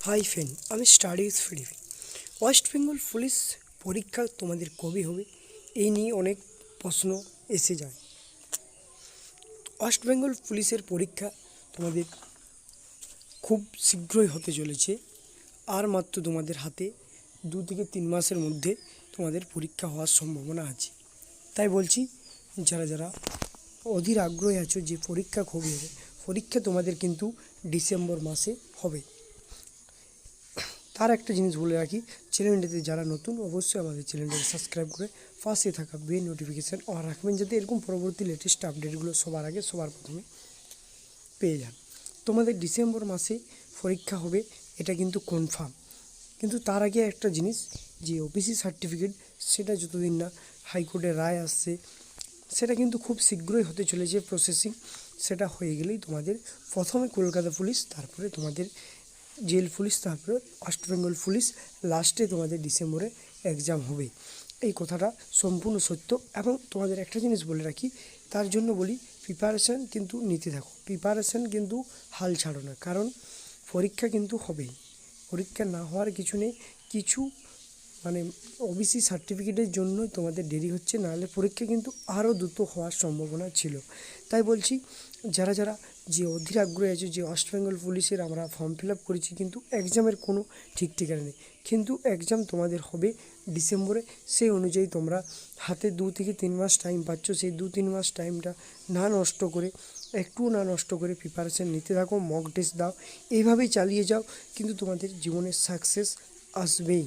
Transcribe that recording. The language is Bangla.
হাই ফ্রেন্ড, আমি স্টাডি উইথ ফিডিপি। ওয়েস্ট বেঙ্গল পুলিশ পরীক্ষা তোমাদের কবে হবে এই নিয়ে অনেক প্রশ্ন এসে যায়। ওয়েস্ট বেঙ্গল পুলিশের পরীক্ষা তোমাদের খুব শীঘ্রই হতে চলেছে। আর মাত্র তোমাদের হাতে 2 থেকে 3 মাসের মধ্যে তোমাদের পরীক্ষা হওয়ার সম্ভাবনা আছে। তাই বলছি, যারা যারা অধীর আগ্রহী আছো যে পরীক্ষা কবে হবে, পরীক্ষা তোমাদের কিন্তু ডিসেম্বর মাসে হবে। তার একটা জিনিস বলে রাখি, চ্যানেলটিতে যারা নতুন অবশ্যই আমাদের চ্যানেলটাকে সাবস্ক্রাইব করে পাশে থাকা বেল নোটিফিকেশান অন রাখবেন, যাতে এরকম পরবর্তী লেটেস্ট আপডেটগুলো সবার আগে সবার প্রথমে পেয়ে যান। তোমাদের ডিসেম্বর মাসে পরীক্ষা হবে, এটা কিন্তু কনফার্ম। কিন্তু তার আগে একটা জিনিস, যে ওবিসি সার্টিফিকেট, সেটা যতদিন না হাইকোর্টের রায় আসছে, সেটা কিন্তু খুব শীঘ্রই হতে চলেছে প্রসেসিং। সেটা হয়ে গেলেই তোমাদের প্রথমে কলকাতা পুলিশ, তারপরে তোমাদের জেল পুলিশ, তারপরে ওয়েস্ট বেঙ্গল পুলিশ, লাস্টে তোমাদের ডিসেম্বরে এক্সাম হবে। এই কথাটা সম্পূর্ণ সত্য। এবং তোমাদের একটা জিনিস বলে রাখি, তার জন্য বলি, প্রিপারেশান কিন্তু নিতে থাকো, প্রিপারেশান কিন্তু হাল ছাড়ো না, কারণ পরীক্ষা কিন্তু হবেই। পরীক্ষা না হওয়ার কিছু নেই, কিছু ওবিসি সার্টিফিকেটের জন্যই তোমাদের দেরি হচ্ছে, নাহলে পরীক্ষা কিন্তু আরও দ্রুত হওয়ার সম্ভাবনা ছিল। তাই বলছি, যারা যারা যে অধীর আগ্রহী আছে যে ওয়েস্ট বেঙ্গল পুলিশের আমরা ফর্ম ফিল আপ করেছি, কিন্তু এক্সামের কোনো ঠিক ঠিকানা নেই, কিন্তু এক্সাম তোমাদের হবে ডিসেম্বরে। সেই অনুযায়ী তোমরা হাতে 2 থেকে 3 মাস টাইম পাচ্ছ, সেই 2-3 মাস টাইমটা একটুও না নষ্ট করে প্রিপারেশান নিতে থাকো, মক টেস্ট দাও, এইভাবেই চালিয়ে যাও, কিন্তু তোমাদের জীবনে সাকসেস আসবেই।